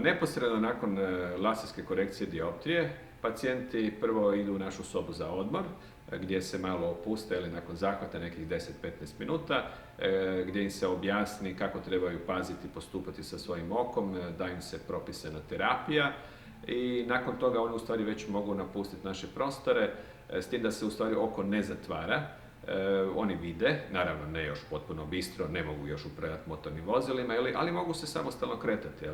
Neposredno nakon laserske korekcije dioptrije, pacijenti prvo idu u našu sobu za odmor, gdje se malo opuste ili nakon zahvata nekih 10-15 minuta, gdje im se objasni kako trebaju paziti, postupati sa svojim okom, da im se propisana terapija i nakon toga oni u stvari već mogu napustiti naše prostore, s tim da se u stvari oko ne zatvara. Oni vide, naravno ne još potpuno bistro, ne mogu još upravljati motornim vozilima, ali mogu se samostalno kretati.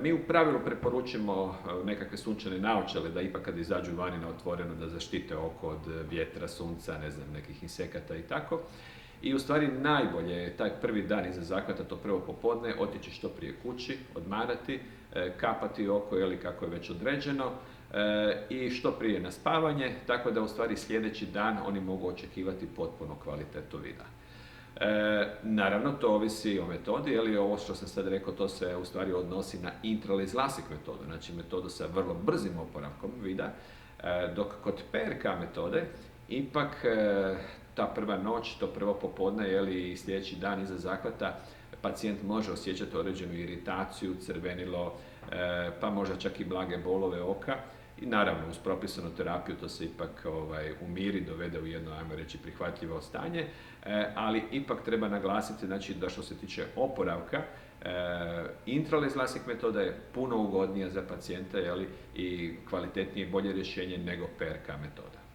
Mi u pravilu preporučimo nekakve sunčane naočale da ipak kad izađu vani na otvoreno da zaštite oko od vjetra, sunca, ne znam, nekih insekata i tako. I u stvari najbolje je taj prvi dan iza zahvata, to prvo popodne, otići što prije kući, odmarati, kapati oko ili kako je već određeno i što prije na spavanje, tako da u stvari sljedeći dan oni mogu očekivati potpuno kvalitetu vida. Naravno, to ovisi o metodi, ali ovo što sam sad rekao, to se u stvari odnosi na intralaser LASIK metodu, znači metodu sa vrlo brzim oporavkom vida, dok kod PRK metode ipak ta prva noć, to prvo popodne i sljedeći dan iza zahvata pacijent može osjećati određenu iritaciju, crvenilo, pa možda čak i blage bolove oka. I naravno, uz propisanu terapiju to se ipak umiri, dovede u jedno, ajmo reći, prihvatljivo stanje, ali ipak treba naglasiti, znači, da što se tiče oporavka, intralaser LASIK metoda je puno ugodnija za pacijenta i kvalitetnije i bolje rješenje nego PRK metoda.